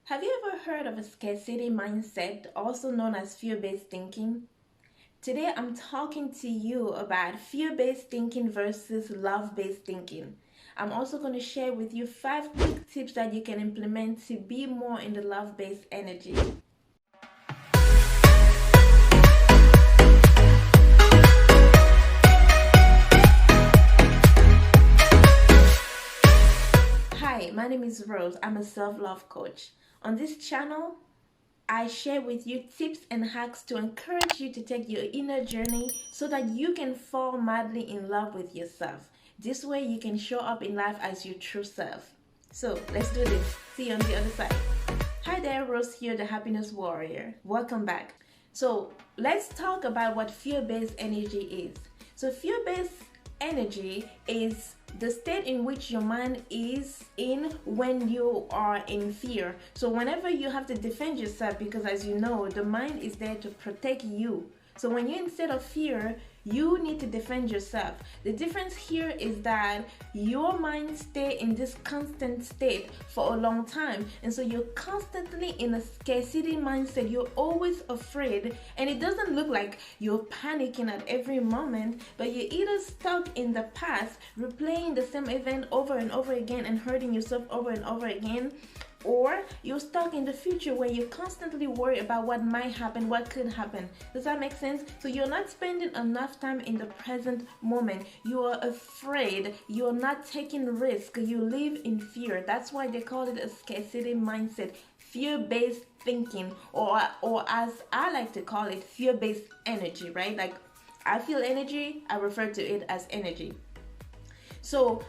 Have you ever heard of a scarcity mindset, also known as fear-based thinking? Today I'm talking to you about fear-based thinking versus love-based thinking. I'm also going to share with you 5 quick tips that you can implement to be more in the love-based energy. Hi, my name is Rose. I'm a self-love coach. On this channel, I share with you tips and hacks to encourage you to take your inner journey so that you can fall madly in love with yourself. This way you can show up in life as your true self. So let's do this. See you on the other side. Hi there, Rose here, the happiness warrior. Welcome back. So let's talk about what fear-based energy is. So fear-based energy is the state in which your mind is in when you are in fear. So whenever you have to defend yourself, because as you know, the mind is there to protect you. So when you're in a state of fear, you need to defend yourself. The difference here is that your mind stays in this constant state for a long time, and so you're constantly in a scarcity mindset. You're always afraid, and it doesn't look like you're panicking at every moment, but you're either stuck in the past, replaying the same event over and over again and hurting yourself over and over again, or you're stuck in the future where you constantly worry about what might happen, what could happen. Does that make sense? So you're not spending enough time in the present moment. You are afraid. You're not taking risk. You live in fear. That's why they call it a scarcity mindset, fear-based thinking, or as I like to call it, fear-based energy, right? Like I feel energy, I refer to it as energy. So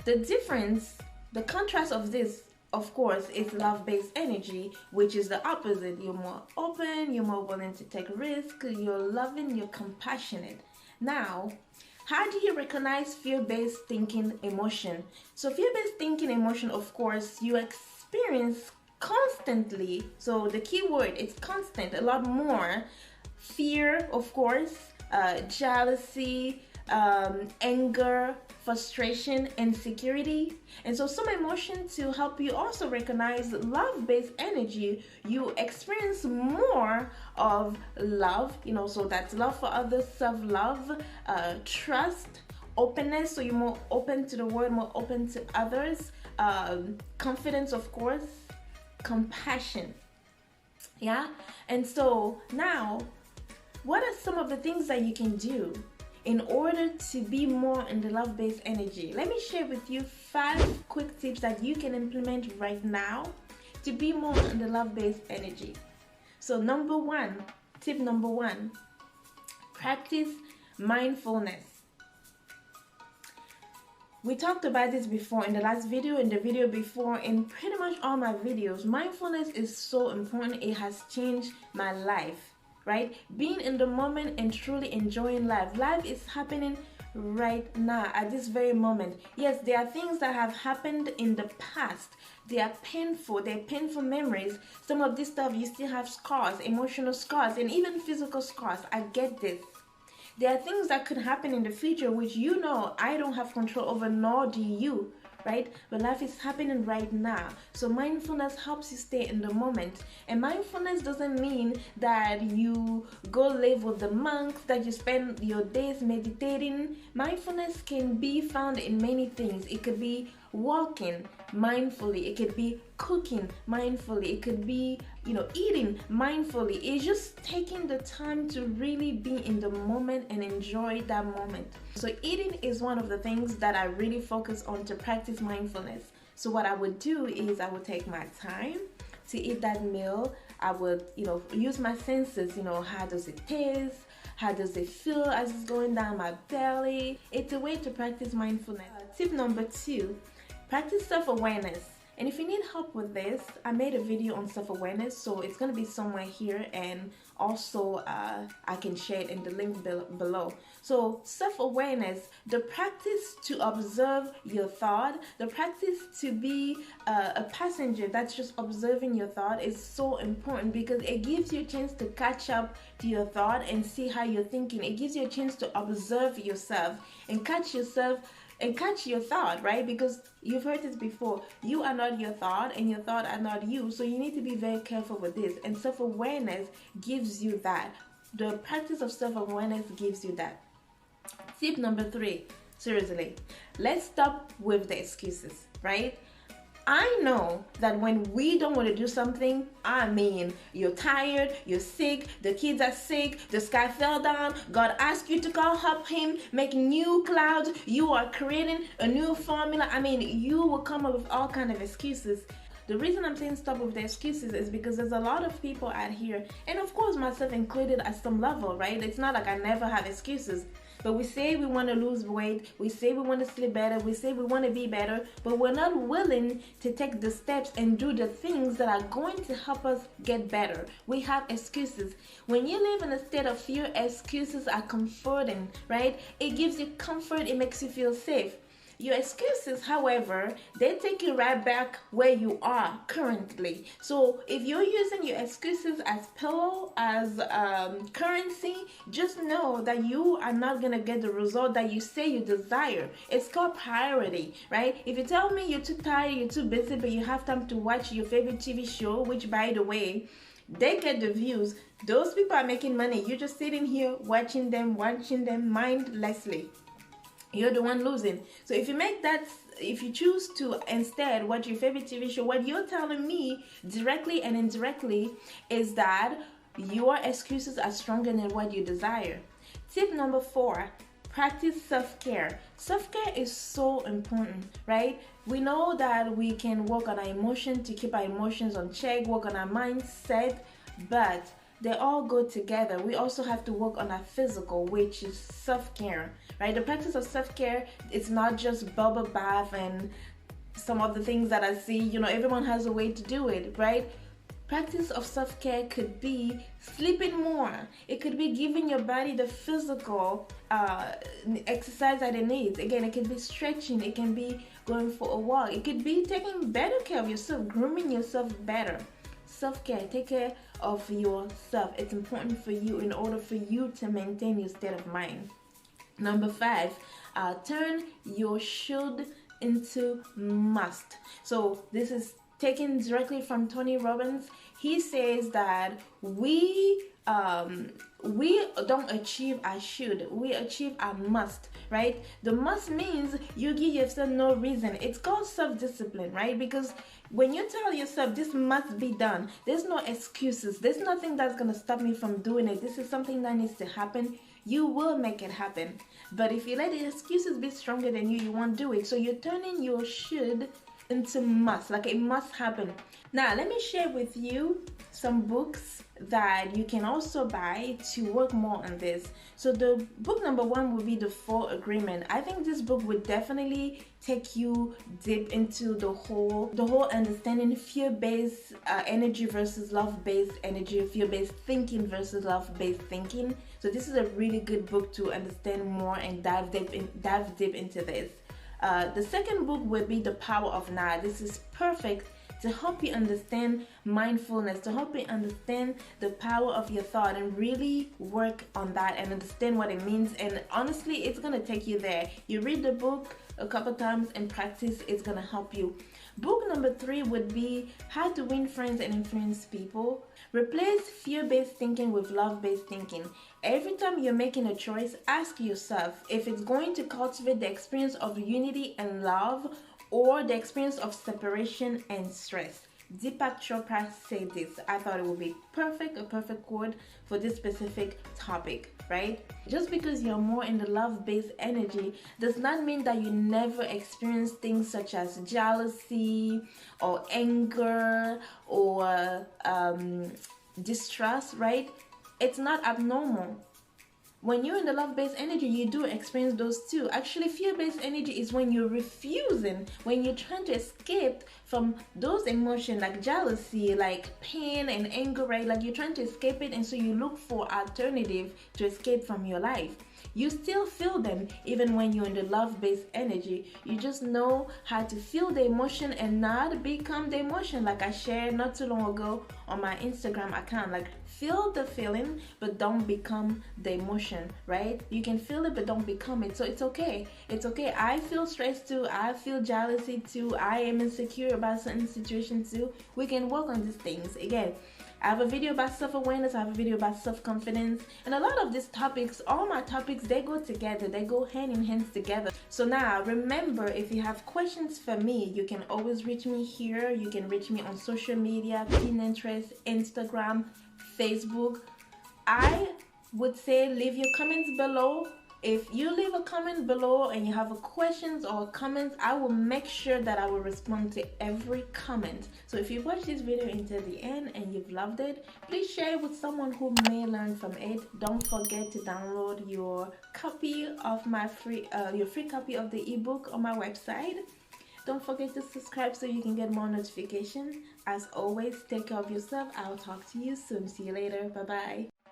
the difference, the contrast of this, of course, is love-based energy, which is the opposite. You're more open, you're more willing to take risks, you're loving, you're compassionate. Now, how do you recognize fear-based thinking emotion? So fear-based thinking emotion, of course, you experience constantly. So the key word is constant, a lot more. Fear, of course, jealousy, anger, frustration, insecurity. And so some emotion to help you also recognize love-based energy. You experience more of love, so that's love for others, self-love, trust, openness, so you're more open to the world, more open to others, confidence, of course, compassion. Yeah. And so now, what are some of the things that you can do in order to be more in the love-based energy? Let me share with you 5 quick tips that you can implement right now to be more in the love-based energy. So tip number one, practice mindfulness. We talked about this before in the last video, in the video before, in pretty much all my videos. Mindfulness is so important. It has changed my life. Right? Being in the moment and truly enjoying life. Life is happening right now at this very moment. Yes, there are things that have happened in the past. They are painful. They're painful memories. Some of this stuff you still have scars, emotional scars, and even physical scars. I get this. There are things that could happen in the future which I don't have control over, nor do you. Right? But life is happening right now. So mindfulness helps you stay in the moment. And mindfulness doesn't mean that you go live with the monks, that you spend your days meditating. Mindfulness can be found in many things. It could be walking mindfully. It could be cooking mindfully. It could be, eating mindfully. It's just taking the time to really be in the moment and enjoy that moment. So eating is one of the things that I really focus on to practice mindfulness. So what I would do is I would take my time to eat that meal. I would, use my senses, how does it taste? How does it feel as it's going down my belly? It's a way to practice mindfulness. Tip number 2, practice self-awareness. And if you need help with this, I made a video on self-awareness, so it's going to be somewhere here, and also I can share it in the link below. So self-awareness, the practice to observe your thought, the practice to be a passenger that's just observing your thought is so important, because it gives you a chance to catch up to your thought and see how you're thinking. It gives you a chance to observe yourself and catch yourself and catch your thought, right? Because you've heard this before. You are not your thought, and your thought are not you. So you need to be very careful with this. And self-awareness gives you that. The practice of self-awareness gives you that. Tip number 3, seriously, let's stop with the excuses, right? I know that when we don't want to do something, I mean, you're tired, you're sick, the kids are sick, the sky fell down, God asked you to go help him make new clouds, you are creating a new formula. I mean, you will come up with all kind of excuses. The reason I'm saying stop with the excuses is because there's a lot of people out here, and of course myself included at some level, right? It's not like I never have excuses. But we say we want to lose weight, we say we want to sleep better, we say we want to be better, but we're not willing to take the steps and do the things that are going to help us get better. We have excuses. When you live in a state of fear, excuses are comforting, right? It gives you comfort, it makes you feel safe. Your excuses, however, they take you right back where you are currently. So if you're using your excuses as pillow, as currency, just know that you are not going to get the result that you say you desire. It's called priority, right? If you tell me you're too tired, you're too busy, but you have time to watch your favorite TV show, which by the way, they get the views. Those people are making money. You're just sitting here watching them mindlessly. You're the one losing. So if you choose to instead watch your favorite TV show, what you're telling me directly and indirectly is that your excuses are stronger than what you desire. Tip number 4, practice self-care. Self-care is so important, right? We know that we can work on our emotions to keep our emotions on check, work on our mindset, but they all go together. We also have to work on our physical, which is self-care, right? The practice of self-care, it's not just bubble bath and some of the things that I see. Everyone has a way to do it, right? Practice of self-care could be sleeping more. It could be giving your body the physical exercise that it needs. Again, it could be stretching. It can be going for a walk. It could be taking better care of yourself, grooming yourself better. Self-care, take care of yourself. It's important for you in order for you to maintain your state of mind. Number 5, turn your should into must. So this is taken directly from Tony Robbins. He says that we don't achieve our should, we achieve our must, right? The must means you give yourself no reason. It's called self-discipline, right? Because when you tell yourself this must be done, there's no excuses. There's nothing that's going to stop me from doing it. This is something that needs to happen. You will make it happen. But if you let the excuses be stronger than you won't do it. So you're turning your should into must, like it must happen. Now, let me share with you some books that you can also buy to work more on this. So the book number 1 would be The 4 Agreement. I think this book would definitely take you deep into the whole understanding fear-based energy versus love-based energy, fear-based thinking versus love-based thinking. So this is a really good book to understand more and dive deep into this. The second book would be The Power of Now. This is perfect to help you understand mindfulness, to help you understand the power of your thought and really work on that and understand what it means. And honestly, it's going to take you there. You read the book a couple times and practice, it's going to help you. Book number 3 would be How to Win Friends and Influence People. Replace fear-based thinking with love-based thinking. Every time you're making a choice, ask yourself if it's going to cultivate the experience of unity and love or the experience of separation and stress. Deepak Chopra said this. I thought it would be a perfect quote for this specific topic, right? Just because you're more in the love-based energy does not mean that you never experience things such as jealousy or anger or distrust, right? It's not abnormal. When you're in the love-based energy, you do experience those too. Actually, fear-based energy is when you're refusing, when you're trying to escape from those emotions like jealousy, like pain and anger, right? Like you're trying to escape it, and so you look for alternative to escape from your life. You still feel them even when you're in the love-based energy. You just know how to feel the emotion and not become the emotion, like I shared not too long ago on my Instagram account. Like, feel the feeling but don't become the emotion, right? You can feel it but don't become it. So it's okay. It's okay. I feel stressed too. I feel jealousy too. I am insecure about certain situations too. We can work on these things. Again, I have a video about self-awareness, I have a video about self-confidence, and a lot of these topics, all my topics, they go together, they go hand in hand together. So now, remember, if you have questions for me, you can always reach me here. You can reach me on social media, Pinterest, Instagram, Facebook. I would say leave your comments below. If you leave a comment below and you have a questions or comments, I will make sure that I will respond to every comment. So if you watched this video until the end and you've loved it, please share it with someone who may learn from it. Don't forget to download your copy of my free copy of the ebook on my website. Don't forget to subscribe so you can get more notifications. As always, take care of yourself. I'll talk to you soon. See you later. Bye bye.